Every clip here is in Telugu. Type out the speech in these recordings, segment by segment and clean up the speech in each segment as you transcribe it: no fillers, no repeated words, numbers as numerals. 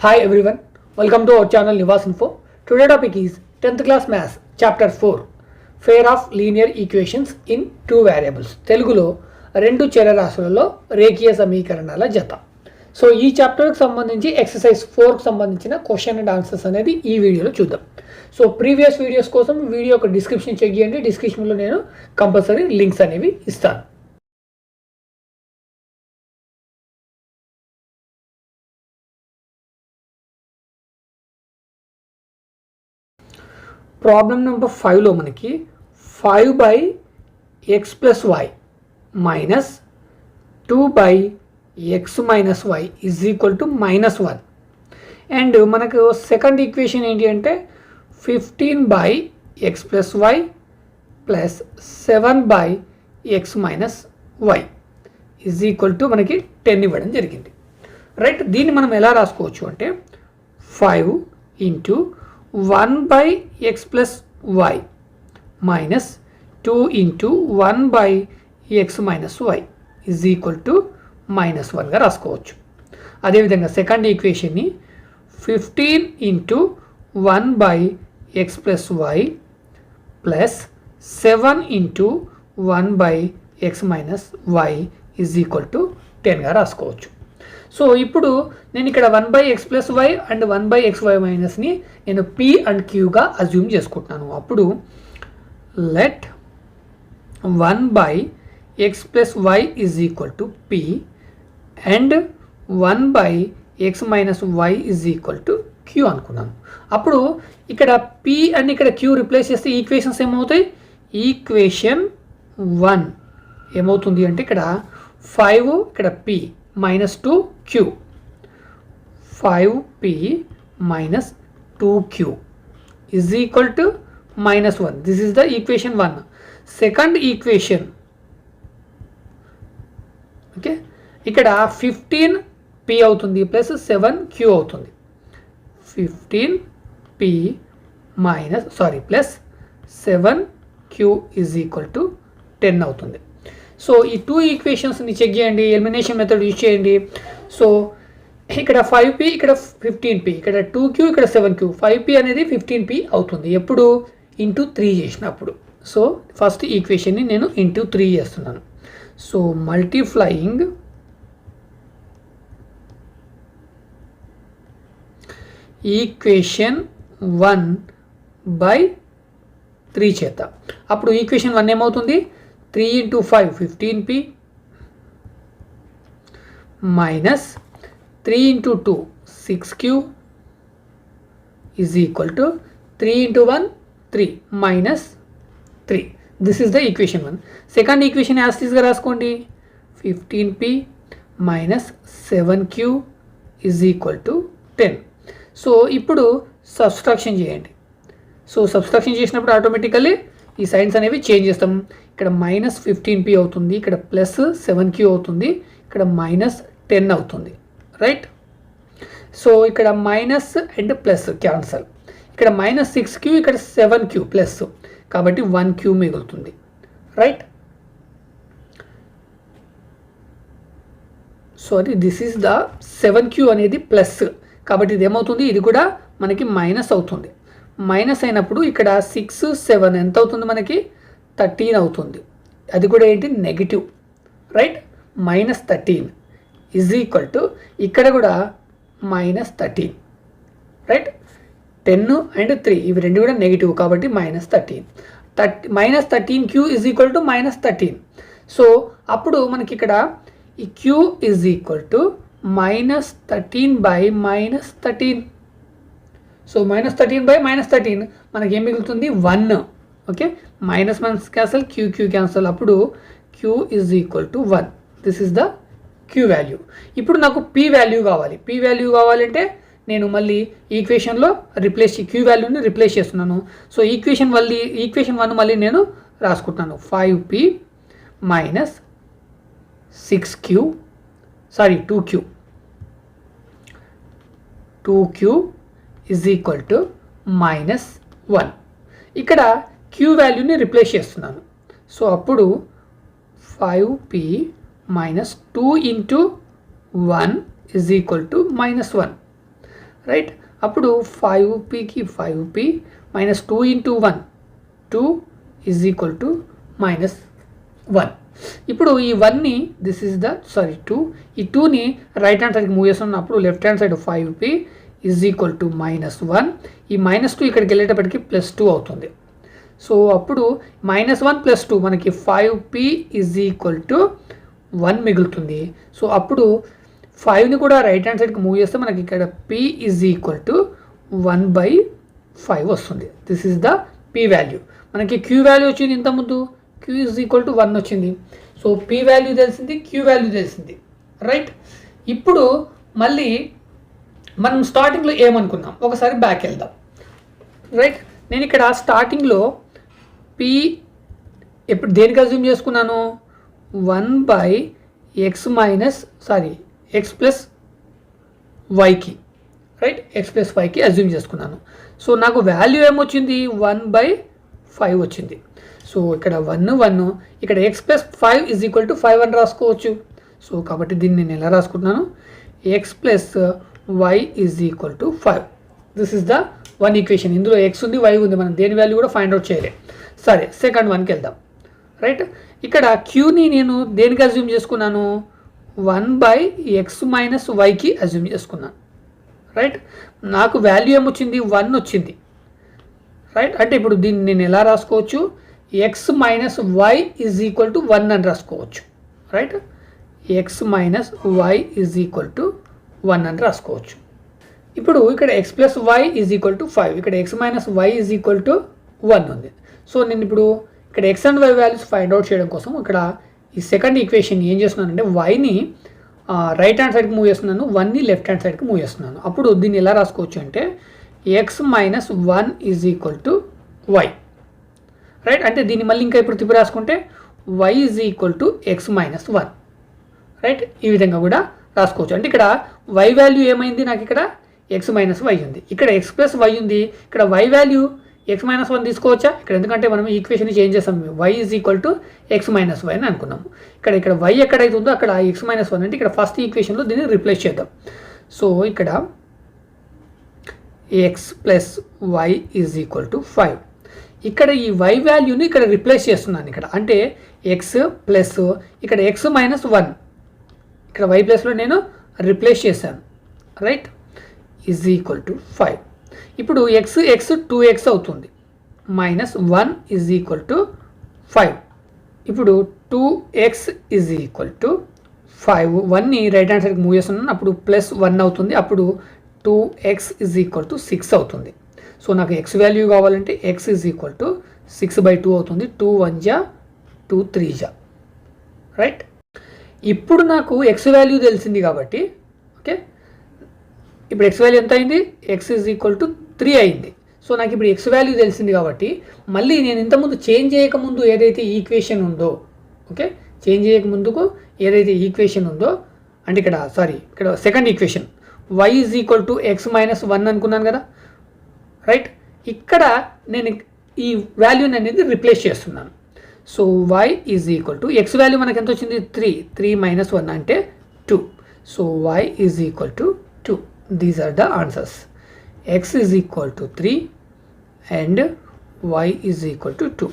Hi everyone, welcome to our channel Nivas Info. Today topic is 10th class Maths Chapter 4 Pair of Linear Equations in Two Variables. తెలుగులో రెండు చరరాశులలో రేఖీయ సమీకరణాల జత. సో ఈ చాప్టర్కి సంబంధించి ఎక్సర్సైజ్ 4కి సంబంధించిన క్వశ్చన్ అండ్ ఆన్సర్స్ అనేది ఈ వీడియోలో చూద్దాం. సో ప్రీవియస్ వీడియోస్ కోసం వీడియో యొక్క డిస్క్రిప్షన్ చెక్ చేయండి. డిస్క్రిప్షన్లో నేను కంపల్సరీ లింక్స్ అనేవి ఇస్తాను. ప్రాబ్లం నెంబర్ 5లో మనకి 5/x + y minus 2/x - y = -1 and మనకు సెకండ్ ఈక్వేషన్ ఏంటి అంటే 15/x + y plus 7/x - y మనకి 10 ఇవ్వడం జరిగింది. రైట్, దీన్ని మనం ఎలా రాసుకోవచ్చు అంటే 5 × 1/x + y minus 2 × 1/x - y -1గా రాసుకోవచ్చు. అదేవిధంగా సెకండ్ ఈక్వేషన్ని 15 × 1/x + y plus 7 × 1/x - y 10గా రాసుకోవచ్చు. సో ఇప్పుడు నేను ఇక్కడ 1/x + y and 1/x y మైనస్ని నేను p అండ్ qగా అజ్యూమ్ చేసుకుంటున్నాను. అప్పుడు let 1/x + y p and 1/x - y q అనుకున్నాను. అప్పుడు ఇక్కడ p అండ్ ఇక్కడ q రిప్లేస్ చేస్తే ఈక్వేషన్స్ ఏమవుతాయి? ఈక్వేషన్ 1 ఏమవుతుంది అంటే ఇక్కడ 5 ఇక్కడ p minus 2q 5p minus 2q = -1. This is the equation 1. Second equation, okay, ఇక్కడ 15p అవుతుంది ప్లస్ 7q అవుతుంది. 15p ప్లస్ 7q = 10 అవుతుంది. సో ఈ టూ ఈక్వేషన్స్ని చెక్ చేయండి, ఎలిమినేషన్ మెథడ్ యూజ్ చేయండి. సో ఇక్కడ 5p ఇక్కడ 15p ఇక్కడ 2q ఇక్కడ 7q 5p అనేది 15p అవుతుంది ఎప్పుడు ఇంటూ 3 చేసినప్పుడు. సో ఫస్ట్ ఈక్వేషన్ని నేను ఇంటూ 3 చేస్తున్నాను. సో మల్టిప్లయింగ్ ఈక్వేషన్ 1/3 చేద్దాం. అప్పుడు ఈక్వేషన్ 1 ఏమవుతుంది? 3 × 5 15p minus 3 × 2 6q = 3 × 1 3 minus 3. This is the equation 1. Second equation as is గా రాసుకోండి. 15p minus 7q = 10. సో ఇప్పుడు సబ్స్ట్రాక్షన్ చేయండి. సో సబ్స్ట్రాక్షన్ చేసినప్పుడు ఆటోమేటికల్లీ ఈ సైన్స్ అనేవి చేంజ్ చేస్తాం. ఇక్కడ -15p అవుతుంది, ఇక్కడ ప్లస్ 7q అవుతుంది, ఇక్కడ -10 అవుతుంది. రైట్, సో ఇక్కడ మైనస్ అండ్ ప్లస్ క్యాన్సల్. ఇక్కడ -6q ఇక్కడ 7q ప్లస్ కాబట్టి 1q మిగులుతుంది. Right, sorry this is the 7q అనేది ప్లస్ కాబట్టి ఇది ఏమవుతుంది? ఇది కూడా మనకి మైనస్ అవుతుంది. మైనస్ అయినప్పుడు ఇక్కడ 6 7 ఎంత అవుతుంది? మనకి 13 అవుతుంది. అది కూడా ఏంటి? నెగిటివ్. రైట్, -13 = ఇక్కడ కూడా -13. రైట్, 10 అండ్ 3 ఇవి రెండు కూడా నెగిటివ్ కాబట్టి -13. -13q = -13. సో అప్పుడు మనకి ఇక్కడ ఈ q = -13/-13. సో -13/-13 మనకి ఏం మిగులుతుంది? 1. Okay, minus cancel, q cancel, అప్పుడు q = 1. This is the q value. ఇప్పుడు నాకు p వాల్యూ కావాలి. p వాల్యూ కావాలంటే నేను మళ్ళీ ఈక్వేషన్లో క్యూ వాల్యూని రిప్లేస్ చేస్తున్నాను. సో ఈక్వేషన్ 1 మళ్ళీ నేను రాసుకుంటున్నాను. 5p minus 6q 2q = -1. ఇక్కడ క్యూ వాల్యూని రిప్లేస్ చేస్తున్నాను. సో అప్పుడు 5p minus 2 into 1 is equal to minus 1. Right. అప్పుడు 5pకి 5p minus 2 into 1 2 is equal to -1. ఇప్పుడు ఈ 1ని దిస్ ఈజ్ ద 2 ఈ 2ని రైట్ హ్యాండ్ సైడ్కి మూవ్ చేస్తున్నప్పుడు left hand side 5p is equal to -1. ఈ -2 ఇక్కడికి వెళ్ళేటప్పటికి +2 అవుతుంది. సో అప్పుడు -1 + 2 మనకి 5p ఈజ్ ఈక్వల్ టు 1 మిగులుతుంది. సో అప్పుడు 5ని కూడా రైట్ హ్యాండ్ సైడ్కి మూవ్ చేస్తే మనకి ఇక్కడ p ఈజ్ ఈక్వల్ టు 1/5 వస్తుంది. This is the p value. మనకి q వాల్యూ వచ్చింది ఇంతకుముందు, q ఈజ్ ఈక్వల్ టు 1 వచ్చింది. సో p వాల్యూ తెలిసింది, q వాల్యూ తెలిసింది, రైట్. ఇప్పుడు మళ్ళీ మనం స్టార్టింగ్లో ఏమనుకున్నాం ఒకసారి బ్యాక్ వెళ్దాం, రైట్. నేను ఇక్కడ స్టార్టింగ్లో p ఎప్పుడు దేనికి అజ్యూమ్ చేసుకున్నాను, 1/x + yకి, రైట్, x + yకి అజ్యూమ్ చేసుకున్నాను. సో నాకు వాల్యూ ఏమొచ్చింది 1/5 వచ్చింది. సో ఇక్కడ 1 ఇక్కడ x + 5 ఈజ్ ఈక్వల్ టు 5 అని రాసుకోవచ్చు. సో కాబట్టి దీన్ని నేను ఎలా రాసుకుంటున్నాను, x + y is equal to 5. This is the one equation. ఇందులో x ఉంది, y ఉంది, మనం దేని వాల్యూ కూడా ఫైండ్ అవుట్ చేయలే. సరే, సెకండ్ వన్కి వెళ్దాం, రైట్. ఇక్కడ క్యూని నేను దేనికి అజ్యూమ్ చేసుకున్నాను, 1/x - yకి అజ్యూమ్ చేసుకున్నాను, రైట్. నాకు వాల్యూ ఏమొచ్చింది 1 వచ్చింది, రైట్. అంటే ఇప్పుడు దీన్ని నేను ఎలా రాసుకోవచ్చు, x - y is equal to 1 అని రాసుకోవచ్చు, right. x - y is equal to 1 అని రాసుకోవచ్చు. ఇప్పుడు ఇక్కడ x + y is equal to 5, ఇక్కడ x - y is equal to 1 ఉంది. సో నేను ఇప్పుడు ఇక్కడ x and y values find out చేయడం కోసం ఇక్కడ ఈ సెకండ్ ఈక్వేషన్ ఏం చేస్తున్నానంటే yని రైట్ హ్యాండ్ సైడ్కి మూవ్ చేస్తున్నాను, 1ని లెఫ్ట్ హ్యాండ్ సైడ్కి మూవ్ చేస్తున్నాను. అప్పుడు దీన్ని ఎలా రాసుకోవచ్చు అంటే x - 1 is equal to y, right. అంటే దీన్ని మళ్ళీ ఇంకా ఇప్పుడు తిప్పి రాసుకుంటే y is equal to x - 1, right. ఈ విధంగా కూడా రాసుకోవచ్చు. అంటే ఇక్కడ y వాల్యూ ఏమైంది, నాకు ఇక్కడ x - y ఉంది, ఇక్కడ x + y ఉంది, ఇక్కడ y వాల్యూ x - 1 తీసుకోవచ్చా ఇక్కడ, ఎందుకంటే మనం ఈక్వేషన్ చేంజ్ చేస్తాం, y is equal to x - y అని అనుకున్నాము. ఇక్కడ y ఎక్కడైతే ఉందో అక్కడ x - 1 అంటే ఇక్కడ ఫస్ట్ ఈక్వేషన్లో దీన్ని రిప్లేస్ చేద్దాం. సో ఇక్కడ x + y is equal to 5. ఇక్కడ ఈ y వాల్యూని ఇక్కడ రిప్లేస్ చేస్తున్నాను ఇక్కడ, అంటే x ప్లస్ ఇక్కడ x - 1 ఇక్కడ y ప్లస్లో నేను రిప్లేస్ చేశాను, రైట్, ఈజ్ ఈక్వల్ టు 5. ఇప్పుడు x 2x అవుతుంది, -1 ఈజ్ ఈక్వల్ టు 5. ఇప్పుడు 2x ఈజ్ ఈక్వల్ టు 5. 1ని రైట్ హ్యాండ్ సైడ్కి మూవ్ చేస్తున్నాను, అప్పుడు +1 అవుతుంది, అప్పుడు 2x ఈజ్ ఈక్వల్ టు 6 అవుతుంది. సో నాకు x వాల్యూ కావాలంటే x ఈజ్ ఈక్వల్ టు 6/2 అవుతుంది. 2 1 జా 2 3 జా, రైట్. ఇప్పుడు నాకు x వాల్యూ తెలిసింది కాబట్టి, ఓకే, ఇప్పుడు x వాల్యూ ఎంత అయింది, x ఈజ్ ఈక్వల్ టు 3 అయింది. సో నాకు ఇప్పుడు x వాల్యూ తెలిసింది కాబట్టి మళ్ళీ నేను ఇంతకుముందు చేంజ్ చేయకముందు ఏదైతే ఈక్వేషన్ ఉందో, ఓకే, చేంజ్ చేయకముందుకు ఏదైతే ఈక్వేషన్ ఉందో, అంటే ఇక్కడ second equation y is equal to x - 1 అనుకున్నాను కదా, రైట్. ఇక్కడ నేను ఈ వాల్యూని అనేది రిప్లేస్ చేస్తున్నాను. So y is equal to x value మనకి ఎంత వచ్చింది 3 - 1 అంటే 2. So y is equal to 2. These are the answers. X is equal to 3 and y is equal to 2.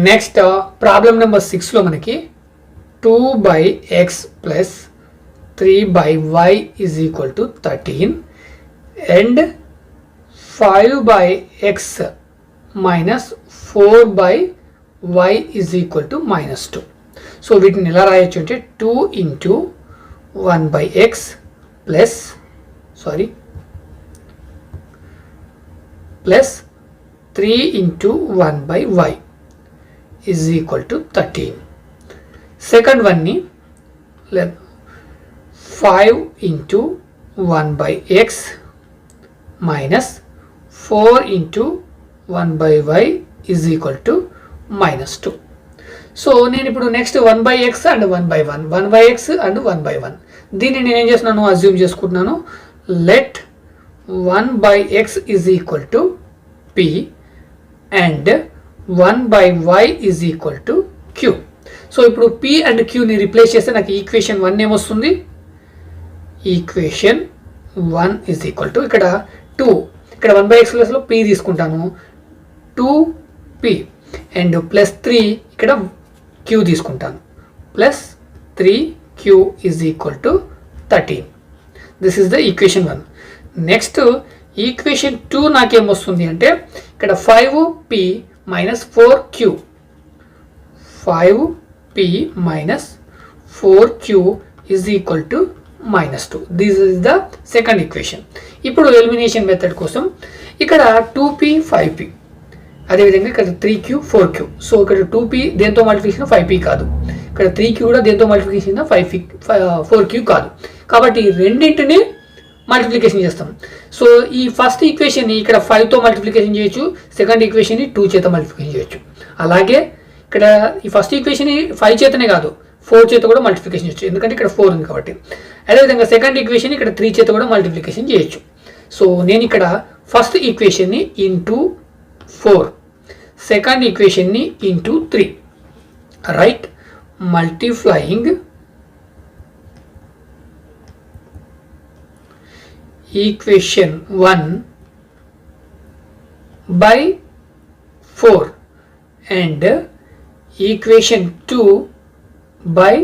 Next problem number 6 లో మనకి 2/x plus 3/y is equal to 13 and 5/x minus 4/y is equal to -2. So వీటిని ఎలా రాయొచ్చు అంటే 2 into 1/x plus 3 into 1/y is equal to 13. Second one ni 5 into 1/x minus 4 into 1/y is equal to -2. So నేను ఇప్పుడు next 1/x and 1/1, 1/x and 1/1 దీన్ని నేను ఏం చేస్తున్నాను, అజ్యూమ్ చేసుకుంటున్నాను. Let 1/x is equal to p and 1/y is equal to q. So ఇప్పుడు p అండ్ qని రిప్లేస్ చేస్తే నాకు ఈక్వేషన్ 1 ఏమొస్తుంది, ఈక్వేషన్ 1 ఈజ్ ఈక్వల్ టు ఇక్కడ 2, ఇక్కడ 1/x ప్లస్లో p తీసుకుంటాను, 2p అండ్ ప్లస్ 3 ఇక్కడ q తీసుకుంటాను, plus 3q is equal to 13. This is the equation 1. Next equation 2 నాకేమొస్తుంది అంటే ఇక్కడ 5p minus 4q, 5p minus 4q is equal to -2. This is the second equation. ఇప్పుడు ఎలిమినేషన్ మెథడ్ కోసం ఇక్కడ 2p 5p, అదేవిధంగా ఇక్కడ 3q 4q. సో ఇక్కడ 2p దేంతో మల్టిప్లికేషన్ 5p కాదు, ఇక్కడ 3q కూడా దేంతో మల్టిప్లికేషన్ 4q కాదు. కాబట్టి రెండింటిని మల్టిప్లికేషన్ చేస్తాం. సో ఈ ఫస్ట్ ఈక్వేషన్ని ఇక్కడ 5తో మల్టిప్లికేషన్ చేయొచ్చు, సెకండ్ ఈక్వేషన్ని 2 చేత మల్టిప్లికేషన్ చేయొచ్చు. అలాగే ఇక్కడ ఈ ఫస్ట్ ఈక్వేషన్ని 5 చేతనే కాదు 4 చేత కూడా మల్టిప్లికేషన్ చేయొచ్చు, ఎందుకంటే ఇక్కడ 4 ఉంది కాబట్టి. అదేవిధంగా సెకండ్ ఈక్వేషన్ ఇక్కడ 3 చేత కూడా మల్టిప్లికేషన్ చేయొచ్చు. సో నేను ఇక్కడ ఫస్ట్ ఈక్వేషన్ని ఇంటూ 4, సెకండ్ ఈక్వేషన్ని into 3, right? Multiplying equation 1 by 4 and equation 2 by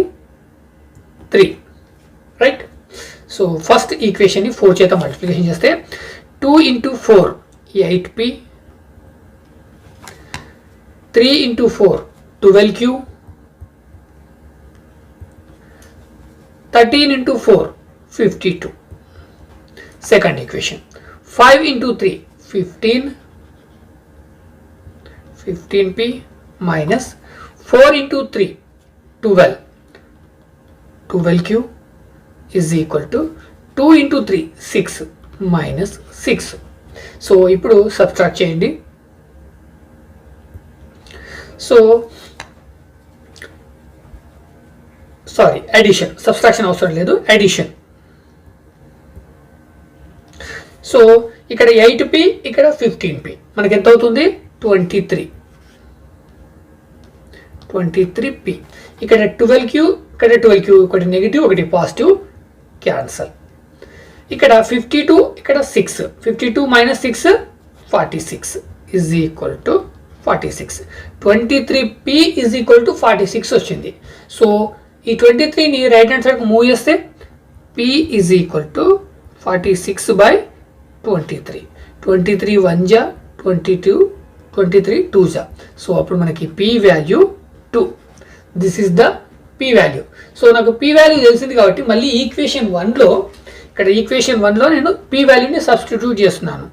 3, right? So first equation ni 4 చేత మల్టిప్లికేషన్ చేస్తే 2 into 4 8p, 3 into 4 12q, 13 into 4 52. Second equation 5 into 3 15p minus 4 into 3 12q is equal to 2 into 3 6 minus 6. So ఇప్పుడు సబ్ట్రాక్ట్ చేయండి. సో సారీ అడిషన్, సబ్ట్రాక్షన్ అవసరం లేదు, అడిషన్. సో ఇక్కడ 8p ఇక్కడ 15p మనకి ఎంత అవుతుంది 23p. ఇక్కడ 12q ఇక్కడ 12q, ఒకటి నెగిటివ్ ఒకటి పాజిటివ్ క్యాన్సల్. ఇక్కడ 52 ఇక్కడ 6, 52 minus 6 46 is equal to 46. 23p is equal to 46 వచ్చింది. సో ఈ 23ని రైట్ హ్యాండ్ సైడ్కి మూవ్ చేస్తే p is equal to 46 by 23. 23 1 జా 22, 23 2 జా. సో అప్పుడు మనకి p value 2. This is the p value. So నాకు p వాల్యూ తెలిసింది కాబట్టి మళ్ళీ ఈక్వేషన్ 1లో ఇక్కడ ఈక్వేషన్ 1లో నేను p వాల్యూని సబ్స్టిట్యూట్ చేస్తున్నాను.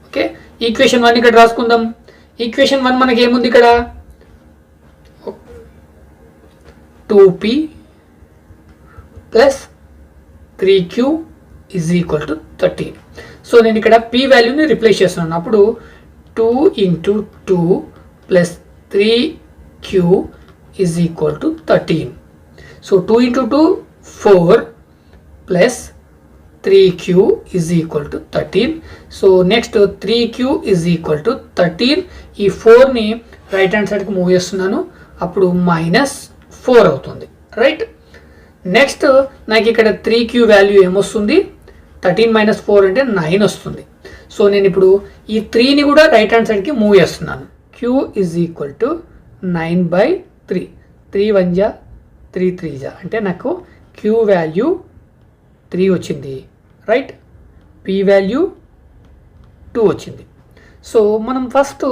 ఓకే, ఈక్వేషన్ 1 ఇక్కడ రాసుకుందాం. ఈక్వేషన్ 1 మనకి ఏముంది ఇక్కడ 2p plus 3q is equal to 13. So నేను ఇక్కడ p వాల్యూని రిప్లేస్ చేస్తున్నాను. అప్పుడు 2 into 2 plus 3q is equal to 13. So 2 into 2 4 plus 3q is equal to 13. So next 3q is equal to 13. ఈ 4ని రైట్ హ్యాండ్ సైడ్కి మూవ్ చేస్తున్నాను, అప్పుడు -4 అవుతుంది, రైట్? నెక్స్ట్ నాకు ఇక్కడ 3q వాల్యూ ఏమొస్తుంది 13 minus 4 అంటే 9 వస్తుంది. సో నేను ఇప్పుడు ఈ 3ని కూడా రైట్ హ్యాండ్ సైడ్కి మూవ్ చేస్తున్నాను. q ఈజ్ ఈక్వల్ టు 9/3, 3 1 జా 3 3 జా అంటే నాకు q వాల్యూ 3 వచ్చింది, రైట్? p వాల్యూ 2 వచ్చింది. సో మనం ఫస్ట్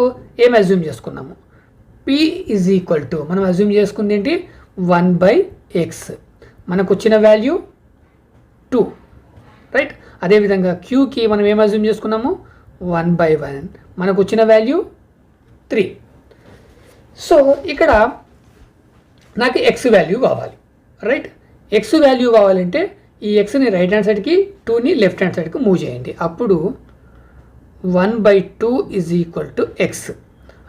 ఏం అజ్యూమ్ చేసుకున్నాము, p ఈజ్ ఈక్వల్ టు మనం అజ్యూమ్ చేసుకుంది ఏంటి 1/x, మనకు వచ్చిన వాల్యూ 2, రైట్? అదేవిధంగా క్యూకి మనం ఏం అజ్యూమ్ చేసుకున్నాము 1/1, మనకు వచ్చిన వాల్యూ 3. సో ఇక్కడ నాకు ఎక్స్ వాల్యూ కావాలి, రైట్? ఎక్స్ వాల్యూ కావాలంటే ఈ ఎక్స్ని రైట్ హ్యాండ్ సైడ్కి 2ని లెఫ్ట్ హ్యాండ్ సైడ్కి మూవ్ చేయండి. అప్పుడు 1/2 ఈజ్ ఈక్వల్ టు ఎక్స్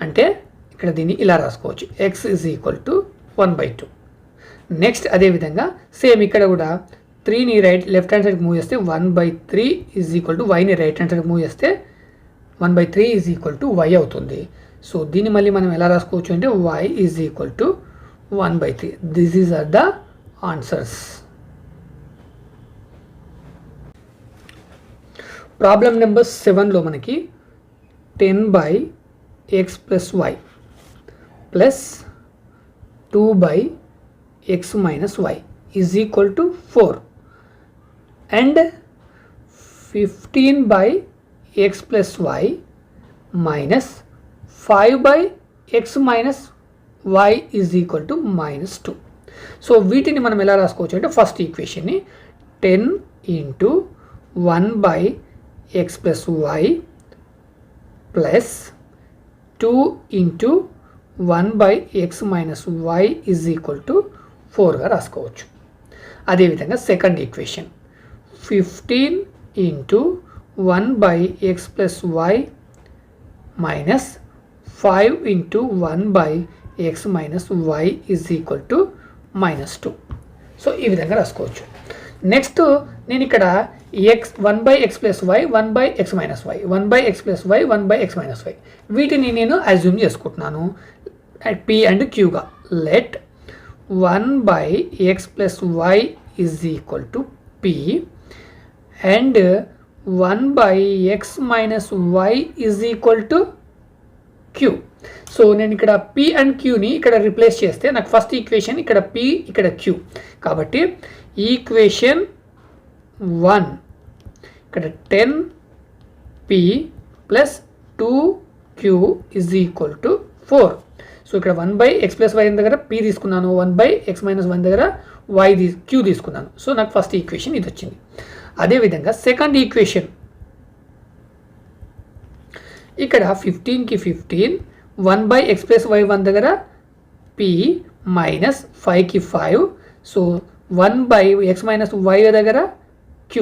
అంటే ఇక్కడ దీన్ని ఇలా రాసుకోవచ్చు, x is equal to 1/2. Next అదేవిధంగా సేమ్ ఇక్కడ కూడా 3ని లెఫ్ట్ హ్యాండ్ సైడ్కి మూవ్ చేస్తే 1/3 ఈజ్ ఈక్వల్ టు వైని రైట్ హ్యాండ్ సైడ్కి మూవ్ చేస్తే 1/3 ఈజ్ ఈక్వల్ టు వై అవుతుంది. సో దీన్ని మళ్ళీ మనం ఎలా రాసుకోవచ్చు అంటే y is equal to 1/3. These are the answers. Problem number 7 లో మనకి 10/x plus y plus 2/x minus y is equal to 4 and 15/x plus y minus 5/x minus y is equal to -2. So వీటిని మనం ఎలా రాసుకోవచ్చు అంటే ఫస్ట్ ఈక్వేషన్ని 10 into 1/x plus y plus 2 into 1/x minus y is equal to 4గా రాసుకోవచ్చు. అదేవిధంగా second equation 15 into 1/x plus y minus 5 into 1/x minus y is equal to -2. So ఈ విధంగా రాసుకోవచ్చు. నెక్స్ట్ నేను ఇక్కడ 1/x plus y 1/x minus y 1/x plus y 1/x minus y వీటిని నేను అజ్యూమ్ చేసుకుంటున్నాను p అండ్ qగా. Let 1/x plus y is equal to p and 1/x minus y is equal to q. So నేను ఇక్కడ p అండ్ qని ఇక్కడ రిప్లేస్ చేస్తే నాకు ఫస్ట్ ఈక్వేషన్ ఇక్కడ p ఇక్కడ q. కాబట్టి ఈక్వేషన్ 1 ఇక్కడ 10p plus 2q is equal to 4. So ఇక్కడ 1/x plus y దగ్గర p తీసుకున్నాను, 1/x minus 1 దగ్గర q తీసుకున్నాను. సో నాకు ఫస్ట్ ఈక్వేషన్ ఇది వచ్చింది. అదేవిధంగా సెకండ్ ఈక్వేషన్ ఇక్కడ 15కి 15 1/x plus y 1 దగ్గర p మైనస్ 5కి 5 సో 1/x minus y దగ్గర q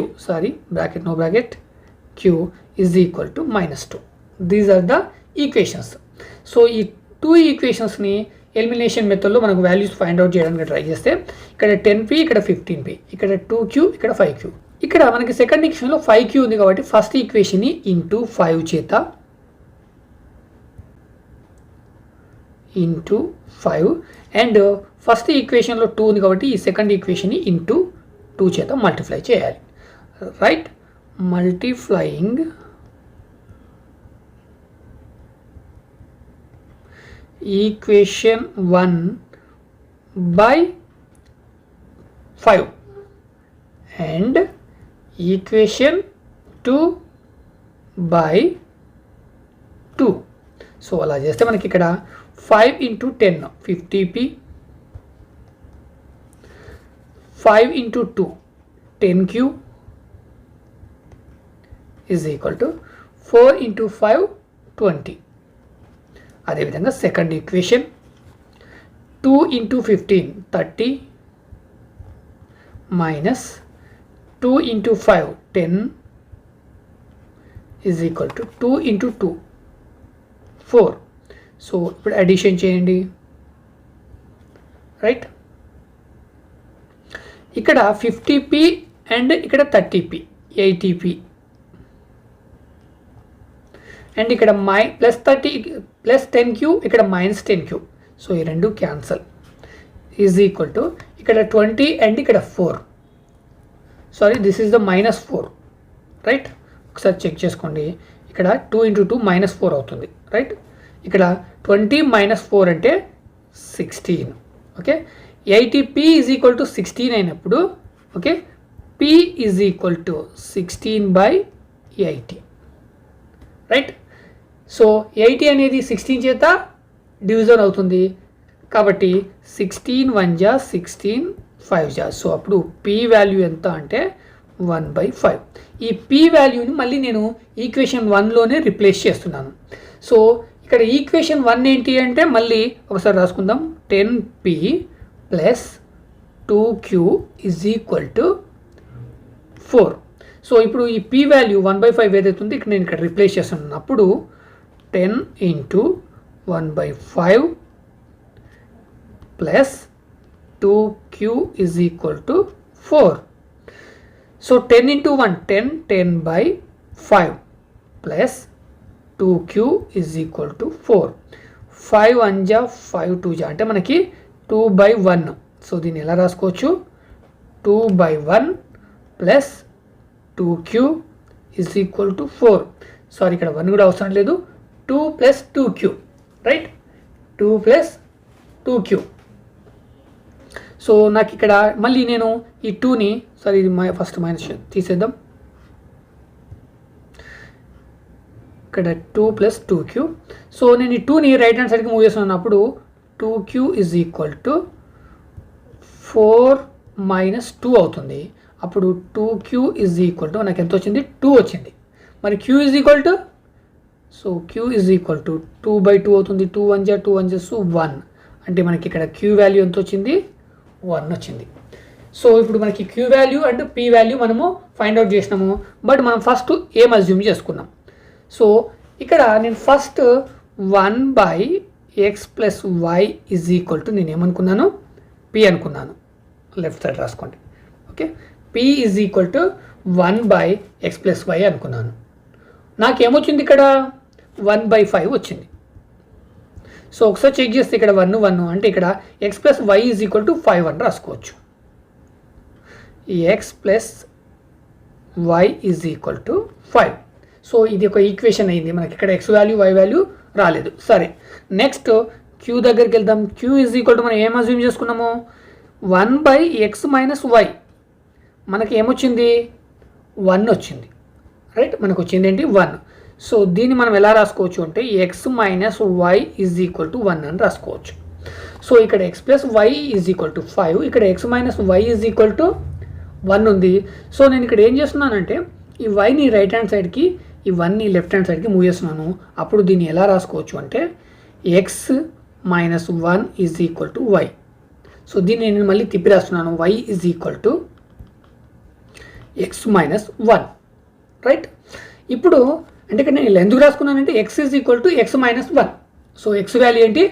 bracket no bracket q is equal to -2. These are the equations. So ఈ 2 ఈక్వేషన్స్ని ఎలిమినేషన్ మెథడ్లో మనకు వాల్యూస్ ఫైండ్ అవుట్ చేయడానికి ట్రై చేస్తే ఇక్కడ 10p ఇక్కడ 15p ఇక్కడ 2q ఇక్కడ 5q. ఇక్కడ మనకి సెకండ్ ఈక్వేషన్లో 5q ఉంది కాబట్టి ఫస్ట్ ఈక్వేషన్ని ఇంటూ 5 చేత ఇంటూ 5 అండ్ ఫస్ట్ ఈక్వేషన్లో 2 ఉంది కాబట్టి ఈ సెకండ్ ఈక్వేషన్ని ఇంటూ 2 చేత మల్టిప్లై చేయాలి. Right, multiplying equation 1/5 and equation 2/2. So అలా చేస్తే మనకి ఇక్కడ 5 into 10 50p 5 into 2 10q is equal to 4 into 5 20. అదేవిధంగా second equation 2 into 15 30 minus 2 into 5 10 is equal to 2 into 2 4. So ఇప్పుడు అడిషన్ చేయండి. రైట్, ఇక్కడ 50p అండ్ ఇక్కడ 30p 80p అండ్ ఇక్కడ ప్లస్ 30 ప్లస్ 10q ఇక్కడ మైనస్ 10q. సో ఈ రెండు క్యాన్సల్ ఈజ్ ఈక్వల్ టు ఇక్కడ 20 అండ్ ఇక్కడ 4 దిస్ ఈజ్ ద -4. రైట్, ఒకసారి చెక్ చేసుకోండి. ఇక్కడ 2 into 2 -4 అవుతుంది. రైట్, ఇక్కడ 20 - 4 అంటే 16. Okay, 80p is equal to 16 అయినప్పుడు okay p is equal to 16/80. Right, so 80 అనేది 16 చేత డివిజన్ అవుతుంది కాబట్టి 16 1 జా 16 5 జా. సో అప్పుడు p వాల్యూ ఎంత అంటే 1/5. ఈ p వాల్యూని మళ్ళీ నేను ఈక్వేషన్ 1లోనే రిప్లేస్ చేస్తున్నాను. సో ఇక్కడ ఈక్వేషన్ 1 ఏంటి అంటే మళ్ళీ ఒకసారి రాసుకుందాం. 10p plus 2q is equal to 4. So ఇప్పుడు ఈ p వాల్యూ 1/5 ఏదైతుంది ఇక్కడ నేను ఇక్కడ రిప్లేస్ చేస్తున్నాను. అప్పుడు 10 into 1/5 plus 2q is equal to 4. So 10 into 1 10 10/5 plus 2q is equal to 4. 5 1 జా 5 2 జా అంటే మనకి 2/1. సో దీన్ని ఎలా రాసుకోవచ్చు, 2/1 plus 2q is equal to 4. Sorry, ఇక్కడ 1 కూడా అవసరం లేదు, 2 plus 2q, right, 2 plus 2q. So నాకు ఇక్కడ మళ్ళీ నేను ఈ 2ని, సారీ ఇది ఫస్ట్ మైనస్ తీసేద్దాం, ఇక్కడ 2 ప్లస్ 2q. సో నేను ఈ 2ని రైట్ హ్యాండ్ సైడ్కి మూవ్ చేస్తున్నప్పుడు 2q is equal to 4 minus 2 అవుతుంది. అప్పుడు 2q ఈజ్ ఈక్వల్ టు నాకు ఎంత వచ్చింది, 2 వచ్చింది. మరి q is equal to, so q is equal to 2/2 అవుతుంది. 2 1 జా 2 1 జా 1, అంటే మనకి ఇక్కడ q వాల్యూ ఎంత వచ్చింది, 1 వచ్చింది. సో ఇప్పుడు మనకి q value and p value మనము ఫైండ్ అవుట్ చేసినాము. బట్ మనం ఫస్ట్ ఏం అజ్యూమ్ చేసుకున్నాం. సో ఇక్కడ నేను first 1/x plus y is equal to నేను ఏమనుకున్నాను, p అనుకున్నాను. లెఫ్ట్ సైడ్ రాసుకోండి. Okay, p is equal to 1/x plus y అనుకున్నాను. నాకేమొచ్చింది, ఇక్కడ 1/5 వచ్చింది. సో ఒకసారి చెక్ చేస్తే ఇక్కడ 1 1 అంటే ఇక్కడ x plus y is equal to 5 అని రాసుకోవచ్చు. x plus y is equal to 5. So ఇది ఒక ఈక్వేషన్ అయింది. మనకి ఇక్కడ x వాల్యూ y వాల్యూ రాలేదు. సరే, నెక్స్ట్ q దగ్గరికి వెళ్దాం. q ఈజ్ ఈక్వల్ టు మనం ఏం అజ్యూమ్ చేసుకున్నాము, 1/x మైనస్ వై. మనకి ఏమొచ్చింది, 1 వచ్చింది, రైట్, మనకు వచ్చింది ఏంటి, 1. సో దీన్ని మనం ఎలా రాసుకోవచ్చు అంటే x minus y is equal to 1 అని రాసుకోవచ్చు. సో ఇక్కడ x plus y is equal to 5, ఇక్కడ x minus y is equal to 1 ఉంది. సో నేను ఇక్కడ ఏం చేస్తున్నానంటే ఈ వైని రైట్ హ్యాండ్ సైడ్కి, ఈ 1ని లెఫ్ట్ హ్యాండ్ సైడ్కి మూవ్ చేస్తున్నాను. అప్పుడు దీన్ని ఎలా రాసుకోవచ్చు అంటే x minus 1 is equal to y. So దీన్ని నేను మళ్ళీ తిప్పి రాస్తున్నాను, y is equal to x minus 1, right. ఇప్పుడు అంటే ఇక్కడ నేను ఎందుకు రాసుకున్నానంటే x is equal to x minus 1. So x value ఏంటి,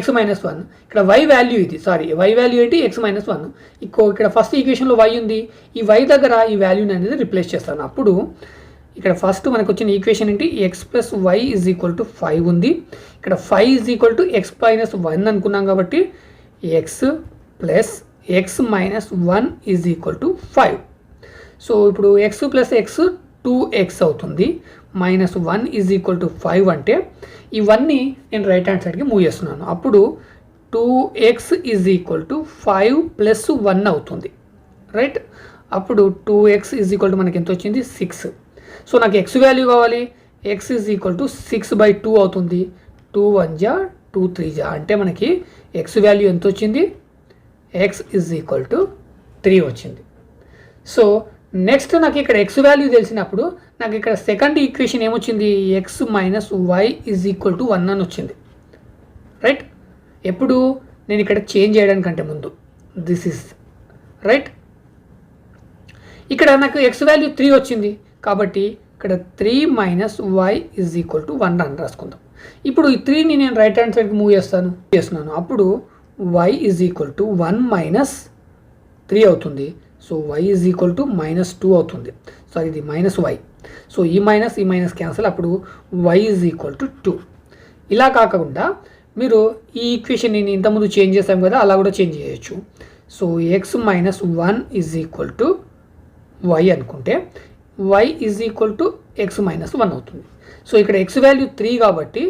x మైనస్ 1. ఇక్కడ y వాల్యూ ఇది, సారీ y వాల్యూ ఏంటి, x మైనస్ 1. ఇక్కడ ఫస్ట్ ఈక్వేషన్లో y ఉంది, ఈ y దగ్గర ఈ వాల్యూని అనేది రిప్లేస్ చేస్తాను. అప్పుడు ఇక్కడ ఫస్ట్ మనకు వచ్చిన ఈక్వేషన్ ఏంటి, x plus y is equal to 5 ఉంది. ఇక్కడ 5 is equal to x minus 1 అనుకున్నాం కాబట్టి x plus x minus 1 is equal to 5. So ఇప్పుడు x ప్లస్ x 2x అవుతుంది, మైనస్ 1 ఈజ్ ఈక్వల్ టు 5 అంటే ఇవన్నీ నేను రైట్ హ్యాండ్ సైడ్కి మూవ్ చేస్తున్నాను. అప్పుడు 2x is equal to 5 plus 1 అవుతుంది, రైట్. అప్పుడు 2x ఈజ్ ఈక్వల్ టు మనకి ఎంత వచ్చింది, 6. సో నాకు x వాల్యూ కావాలి, x ఈజ్ ఈక్వల్ టు 6/2 అవుతుంది. 2 1 జా 2 3 జా అంటే మనకి x వాల్యూ ఎంత వచ్చింది, x ఈజ్ ఈక్వల్ టు 3 వచ్చింది. సో నెక్స్ట్ నాకు ఇక్కడ x వాల్యూ తెలిసినప్పుడు నాకు ఇక్కడ సెకండ్ ఈక్వేషన్ ఏమొచ్చింది, x minus y is equal to 1 అని వచ్చింది, రైట్. ఎప్పుడు నేను ఇక్కడ చేంజ్ చేయడానికంటే ముందు, దిస్ ఈస్ రైట్. ఇక్కడ నాకు x వాల్యూ 3 వచ్చింది కాబట్టి ఇక్కడ 3 minus y is equal to 1 అని రాసుకుందాం. ఇప్పుడు ఈ 3ని నేను రైట్ హ్యాండ్ సైడ్కి మూవ్ చేస్తున్నాను. అప్పుడు y is equal to 1 minus 3 అవుతుంది. So y is equal to minus 2 అవుతుంది. సారీ, ఇది మైనస్ వై. సో ఈ మైనస్ క్యాన్సిల్, అప్పుడు y ఈజ్ ఈక్వల్ టు 2. ఇలా కాకుండా మీరు ఈ ఈక్వేషన్ నేను ఇంతకుముందు చేంజ్ చేసాం కదా, అలా కూడా చేంజ్ చేయొచ్చు. So x minus 1 is equal to y అనుకుంటే y is equal to x minus 1 అవుతుంది. సో ఇక్కడ x వాల్యూ 3 కాబట్టి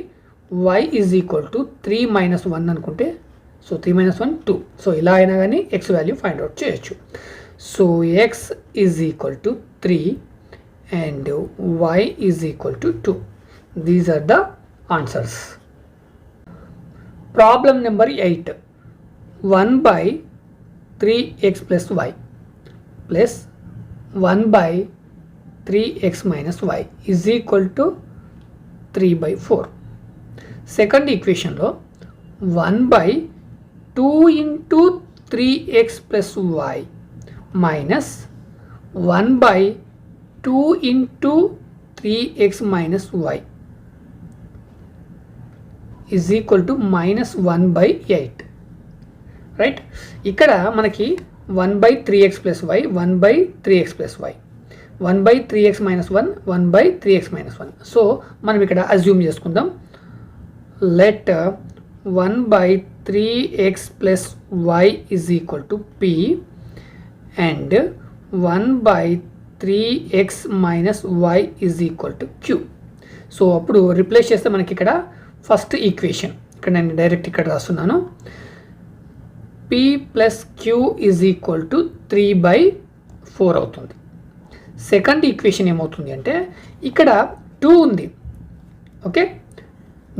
y is equal to 3 minus 1 అనుకుంటే, సో 3 మైనస్ 1 2. సో ఇలా అయినా కానీ x వాల్యూ ఫైండ్ అవుట్ చేయొచ్చు. So x is equal to 3 and y is equal to 2. These are the answers. Problem number 8, 1/3x plus y plus 1/3x minus y is equal to 3/4. Second ఈక్వేషన్లో 1/2 into 3x plus y minus 1/2 into 3x minus y is equal to minus 1/8, right. ఇక్కడ మనకి 1/3x plus y, 1/3x plus y, 1/3x minus 1, 1/3x minus 1. So మనం ఇక్కడ అజ్యూమ్ చేసుకుందాం, let 1/3 3x plus y is equal to p and 1 by 3x minus y is equal to q. So అప్పుడు రిప్లేస్ చేస్తే మనకి ఇక్కడ ఫస్ట్ ఈక్వేషన్ ఇక్కడ నేను డైరెక్ట్ ఇక్కడ రాస్తున్నాను. p plus q is equal to 3/4 అవుతుంది. సెకండ్ ఈక్వేషన్ ఏమవుతుంది అంటే ఇక్కడ 2 ఉంది, ఓకే,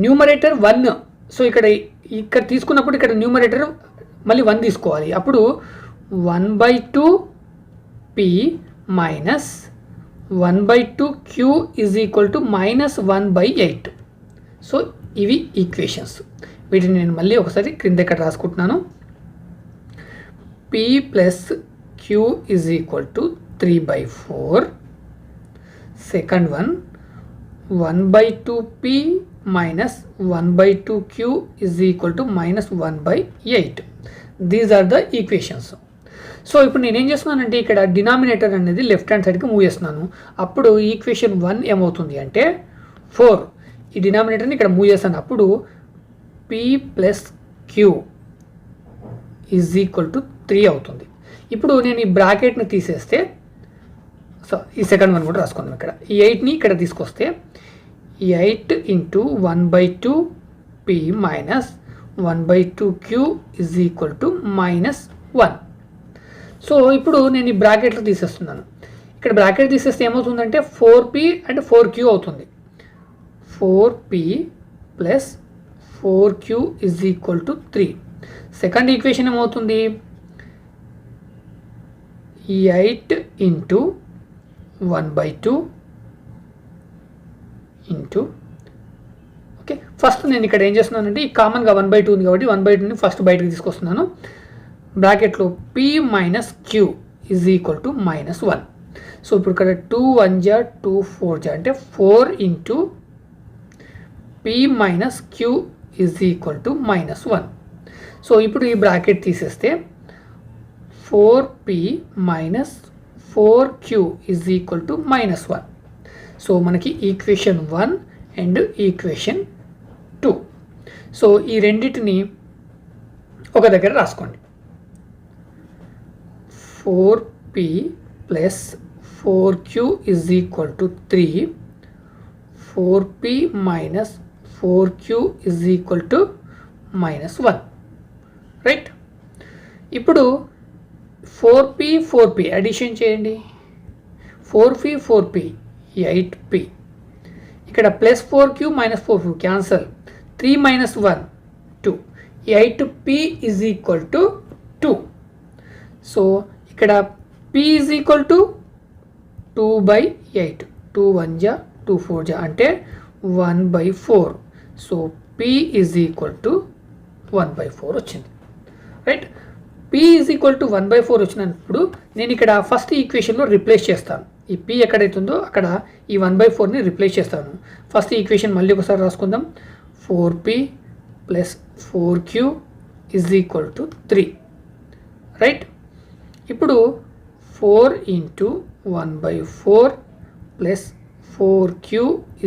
న్యూమరేటర్ 1. సో ఇక్కడ తీసుకున్నప్పుడు ఇక్కడ న్యూమరేటర్ మళ్ళీ 1 తీసుకోవాలి. అప్పుడు 1/2 p minus 1/2 q is equal to -1/8. So ఇవి ఈక్వేషన్స్. వీటిని నేను మళ్ళీ ఒకసారి క్రింద ఇక్కడ రాసుకుంటున్నాను. p plus q is equal to 3/4. Second one 1/2p minus 1/2q is equal to -1/8. These are the equations. So ఇప్పుడు నేను ఏం చేస్తున్నానంటే ఇక్కడ డినామినేటర్ అనేది లెఫ్ట్ హ్యాండ్ సైడ్కి మూవ్ చేస్తున్నాను. అప్పుడు ఈక్వేషన్ 1 ఏమవుతుంది అంటే 4. ఈ డినామినేటర్ని ఇక్కడ మూవ్ చేస్తాను. అప్పుడు p plus q is equal to 3 అవుతుంది. ఇప్పుడు నేను ఈ బ్రాకెట్ని తీసేస్తే, సో ఈ సెకండ్ వన్ కూడా రాసుకుందాం. ఇక్కడ ఈ 8ని ఇక్కడ తీసుకొస్తే 8 into 1/2 p minus 1/2 q is equal to -1. So ఇప్పుడు నేను ఈ బ్రాకెట్లు తీసేస్తున్నాను. ఇక్కడ బ్రాకెట్ తీసేస్తే ఏమవుతుందంటే 4p అండ్ 4q అవుతుంది. 4p plus 4q is equal to 3. Second equation ఏమవుతుంది 8 into 1/2 ఇంటూ, ఓకే, ఫస్ట్ నేను ఇక్కడ ఏం చేస్తున్నానంటే ఈ కామన్గా 1/2 ఉంది కాబట్టి 1/2ని ఫస్ట్ బయటకు తీసుకొస్తున్నాను. బ్రాకెట్లో p minus q is equal to -1. So ఇప్పుడు ఇక్కడ 2 1 జా 2 4 జా అంటే 4 into p minus q is equal to -1. So ఇప్పుడు ఈ బ్రాకెట్ తీసేస్తే 4p minus 4q is equal to -1. So మనకి ఈక్వేషన్ 1 అండ్ ఈక్వేషన్ 2. సో ఈ రెండింటిని ఒక దగ్గర రాసుకోండి. 4p plus 4q is equal to 3. 4p minus 4q is equal to -1, right. ఇప్పుడు 4p అడిషన్ చేయండి. 4p 8p. ఇక్కడ plus 4q minus 4q cancel. 3 minus 1 2. 8p is equal to 2. So ఇక్కడ p ఈజ్ ఈక్వల్ టు 2/8. 2 1 జా 2 4 జా అంటే 1/4. So p is equal to 1/4 వచ్చింది, right. p is equal to 1/4 వచ్చినప్పుడు నేను ఇక్కడ ఫస్ట్ ఈక్వేషన్లో రిప్లేస్ చేస్తాను. ఈ p ఎక్కడైతుందో అక్కడ ఈ 1/4ని రిప్లేస్ చేస్తాను. ఫస్ట్ ఈక్వేషన్ మళ్ళీ ఒకసారి రాసుకుందాం. 4p plus 4q is equal to 3, right. ఇప్పుడు 4 into 1/4 plus 4q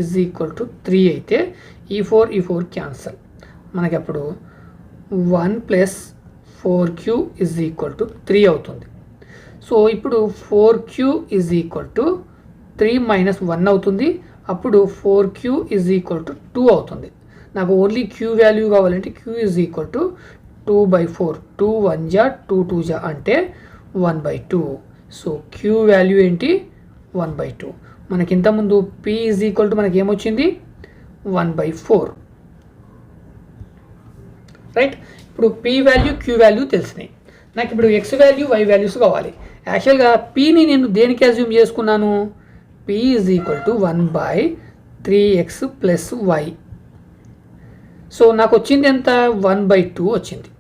is equal to 3 అయితే ఈ 4 క్యాన్సల్. మనకి అప్పుడు 1 plus 4q is equal to 3 అవుతుంది. సో ఇప్పుడు 4q is equal to 3 minus 1 అవుతుంది. అప్పుడు 4q ఈజ్ ఈక్వల్ టు 2 అవుతుంది. నాకు ఓన్లీ q వాల్యూ కావాలంటే q ఈజ్ ఈక్వల్ టు 2/4. 2 1 జా 2 2 జా అంటే 1/2. సో q వాల్యూ ఏంటి 1/2. మనకి ఇంతకుముందు p ఈజ్ ఈక్వల్ టు మనకి ఏమొచ్చింది 1/4, రైట్. ఇప్పుడు p వాల్యూ q వాల్యూ తెలిసినాయి. నాకు ఇప్పుడు x వాల్యూ y వాల్యూస్ కావాలి. యాక్చువల్గా pని నేను దేనికి అజ్యూమ్ చేసుకున్నాను, p is equal to 1/3x plus y. So నాకు వచ్చింది ఎంత 1/2 వచ్చింది,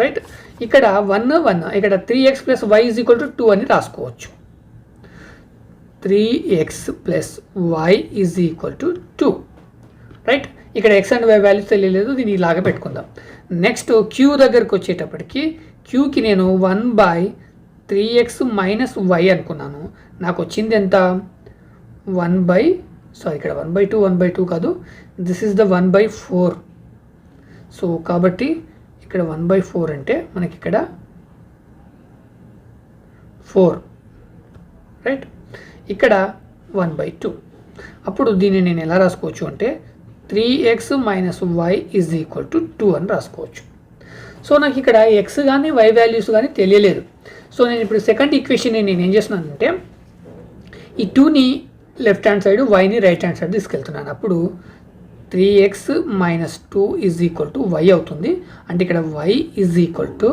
రైట్. ఇక్కడ 1 ఇక్కడ 3x plus y is equal to 2 అని రాసుకోవచ్చు. 3x plus y is equal to 2, right. ఇక్కడ x అండ్ y వాల్యూస్ తెలియలేదు, దీన్ని ఇలాగా పెట్టుకుందాం. నెక్స్ట్ q దగ్గరకు వచ్చేటప్పటికి qకి నేను 1/3x మైనస్ y అనుకున్నాను. నాకు వచ్చింది ఎంత ఇక్కడ 1/2 కాదు, దిస్ ఈజ్ ద 1/4. సో కాబట్టి ఇక్కడ 1/4 అంటే మనకి ఇక్కడ 4, రైట్. ఇక్కడ 1/2. అప్పుడు దీన్ని నేను ఎలా రాసుకోవచ్చు అంటే 3x minus y is equal to 2 అని రాసుకోవచ్చు. సో నాకు ఇక్కడ x కానీ y వాల్యూస్ కానీ తెలియలేదు. సో నేను ఇప్పుడు సెకండ్ ఈక్వేషన్ని నేను ఏం చేస్తున్నానంటే ఈ 2ని లెఫ్ట్ హ్యాండ్ సైడ్ వైని రైట్ హ్యాండ్ సైడ్ తీసుకెళ్తున్నాను. అప్పుడు 3x minus 2 is equal to y అవుతుంది. అంటే ఇక్కడ y is equal to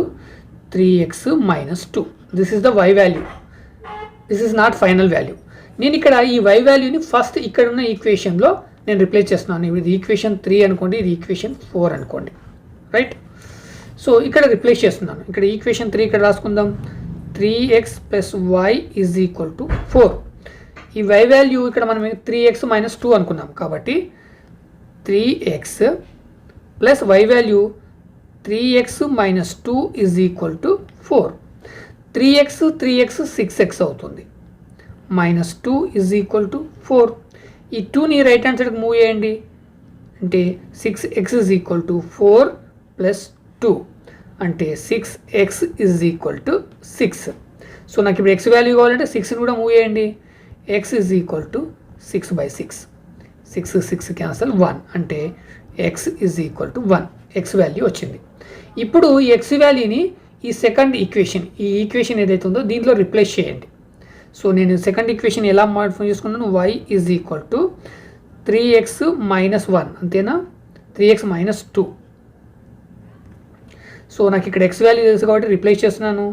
3x minus 2. This is the y value. This is not final value. నేను ఇక్కడ ఈ y వాల్యూని ఫస్ట్ ఇక్కడ ఉన్న ఈక్వేషన్లో నేను రిప్లేస్ చేస్తున్నాను. ఇది ఈక్వేషన్ 3 అనుకోండి, ఇది ఈక్వేషన్ 4 అనుకోండి, రైట్. సో ఇక్కడ రిప్లేస్ చేస్తున్నాను. ఇక్కడ ఈక్వేషన్ 3 ఇక్కడ రాసుకుందాం. 3x plus y is equal to 4. ఈ y వాల్యూ ఇక్కడ మనం 3x మైనస్ 2 అనుకున్నాం కాబట్టి 3x plus y value 3x minus 2 is equal to 4. 3x 6x అవుతుంది. Minus 2 is equal to 4. ఈ 2ని రైట్ హ్యాండ్ సైడ్కి మూవ్ చేయండి. అంటే 6x is equal to 4 plus 2 అంటే 6x is equal to 6. So నాకు ఇప్పుడు x వాల్యూ కావాలంటే 6ని కూడా మూవ్ చేయండి. x is equal to 6/6. 6 cancel 1 అంటే x is equal to 1. x value వచ్చింది. ఇప్పుడు ఈ x వాల్యూని ఈ సెకండ్ ఈక్వేషన్, ఈ ఈక్వేషన్ ఏదైతే ఉందో దీంట్లో రిప్లేస్ చేయండి. సో నేను సెకండ్ ఈక్వేషన్ ఎలా మాడిఫై చేసుకున్నాను, y is equal to 3x minus 1 అంతేనా, 3x మైనస్ 2. సో నాకు ఇక్కడ x వాల్యూ తెలుసు కాబట్టి రిప్లేస్ చేస్తున్నాను.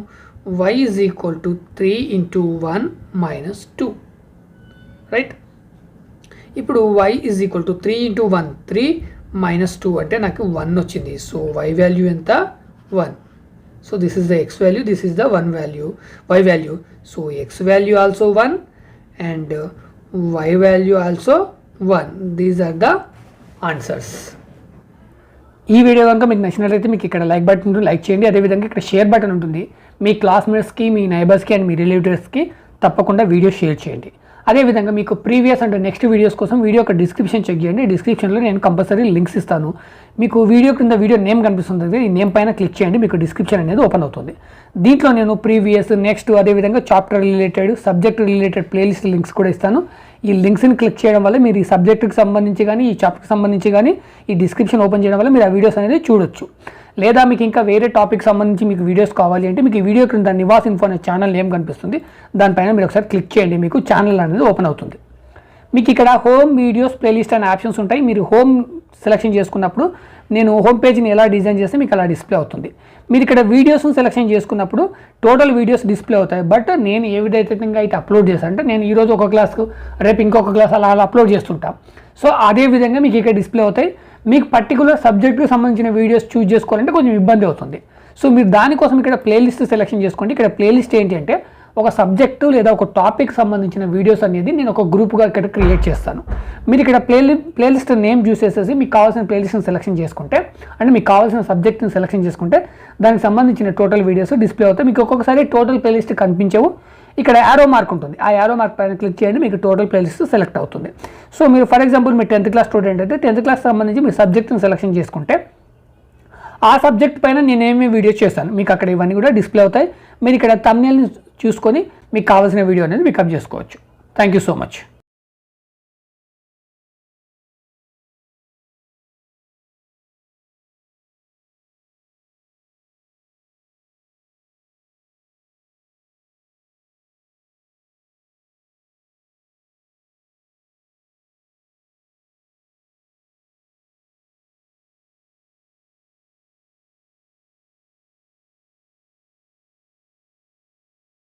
y is equal to 3 into 1 minus 2, right. ఇప్పుడు y is equal to 3 into 1 3 minus 2 అంటే నాకు 1 వచ్చింది. సో y వాల్యూ ఎంత, 1. So this is the x value, this is the y value. So x value also 1 and y value also 1. These are the answers. ఈ వీడియో కనుక మీకు నచ్చినట్లయితే మీకు ఇక్కడ లైక్ బటన్ ఉంటుంది, లైక్ చేయండి. అదేవిధంగా ఇక్కడ షేర్ బటన్ ఉంటుంది. మీ క్లాస్మేట్స్కి, మీ నైబర్స్కి అండ్ మీ రిలేటివ్స్కి తప్పకుండా వీడియో షేర్ చేయండి. అదేవిధంగా మీకు ప్రీవియస్ అండ్ నెక్స్ట్ వీడియోస్ కోసం వీడియో యొక్క డిస్క్రిప్షన్ చెక్ చేయండి. డిస్క్రిప్షన్లో నేను కంపల్సరీ లింక్స్ ఇస్తాను. మీకు వీడియో కింద వీడియో నేమ్ కనిపిస్తుంది, ఈ నేమ్ పైన క్లిక్ చేయండి, మీకు డిస్క్రిప్షన్ అనేది ఓపెన్ అవుతుంది. దీంట్లో నేను ప్రీవియస్, నెక్స్ట్, అదేవిధంగా chapter related, subject related playlist links కూడా ఇస్తాను. ఈ లింక్స్ని క్లిక్ చేయడం వల్ల మీరు ఈ సబ్జెక్టుకి సంబంధించి కానీ, ఈ చాప్టర్కి సంబంధించి కానీ ఈ డిస్క్రిప్షన్ ఓపెన్ చేయడం వల్ల మీరు ఆ వీడియోస్ అనేది చూడొచ్చు. లేదా మీకు ఇంకా వేరే టాపిక్ సంబంధించి మీకు వీడియోస్ కావాలి అంటే మీకు ఈ వీడియో క్రింద నివాస్ ఇన్ఫో అనే ఛానల్ నేమ్ కనిపిస్తుంది, దానిపైన మీరు ఒకసారి క్లిక్ చేయండి, మీకు ఛానల్ అనేది ఓపెన్ అవుతుంది. మీకు ఇక్కడ హోమ్, వీడియోస్, ప్లేలిస్ట్ అనే ఆప్షన్స్ ఉంటాయి. మీరు హోమ్ సెలెక్షన్ చేసుకున్నప్పుడు నేను హోమ్ పేజ్ని ఎలా డిజైన్ చేస్తే మీకు అలా డిస్ప్లే అవుతుంది. మీరు ఇక్కడ వీడియోస్ను సెలెక్షన్ చేసుకున్నప్పుడు టోటల్ వీడియోస్ డిస్ప్లే అవుతాయి. బట్ నేను ఏ విధంగా అయితే అప్లోడ్ చేస్తాను అంటే నేను ఈరోజు ఒక క్లాస్కు, రేపు ఇంకొక క్లాస్ అలా అప్లోడ్ చేస్తుంటాను. సో అదే విధంగా మీకు ఇక్కడ డిస్ప్లే అవుతాయి. మీకు పర్టికులర్ సబ్జెక్టుకు సంబంధించిన వీడియోస్ చూస్ చేసుకోవాలంటే కొంచెం ఇబ్బంది అవుతుంది. సో మీరు దానికోసం ఇక్కడ ప్లేలిస్ట్ సెలెక్షన్ చేసుకోండి. ఇక్కడ ప్లేలిస్ట్ ఏంటి అంటే ఒక సబ్జెక్టు లేదా ఒక టాపిక్ సంబంధించిన వీడియోస్ అనేది నేను ఒక గ్రూప్గా ఇక్కడ క్రియేట్ చేస్తాను. మీరు ఇక్కడ ప్లేలిస్ట్ నేమ్ చూస్ చేసేసి మీకు కావాల్సిన ప్లేలిస్ట్ని సెలెక్షన్ చేసుకుంటే, అంటే మీకు కావాల్సిన సబ్జెక్ట్ని సెలెక్షన్ చేసుకుంటే దానికి సంబంధించిన టోటల్ వీడియోస్ డిస్ప్లే అవుతాయి. మీకు ఒక్కొక్కసారి టోటల్ ప్లేలిస్ట్ కనిపించవు. ఇక్కడ యారో మార్క్ ఉంటుంది, ఆ యారో మార్క్ పైన క్లిక్ చేయండి, మీకు టోటల్ ప్లేలిస్ట్ సెలెక్ట్ అవుతుంది. సో మీరు ఫర్ ఎగ్జాంపుల్ మీరు 10th క్లాస్ స్టూడెంట్ అయితే 10th క్లాస్ సంబంధించి మీ సబ్జెక్ట్ని సెలెక్షన్ చేసుకుంటే ఆ సబ్జెక్ట్ పైన నేనేమి వీడియోస్ చేస్తాను మీకు అక్కడ ఇవన్నీ కూడా డిస్ప్లే అవుతాయి. మీరు ఇక్కడ థంబ్నెయిల్ని చూసుకొని మీకు కావాల్సిన వీడియో అనేది పికప్ చేసుకోవచ్చు. Thank you so much.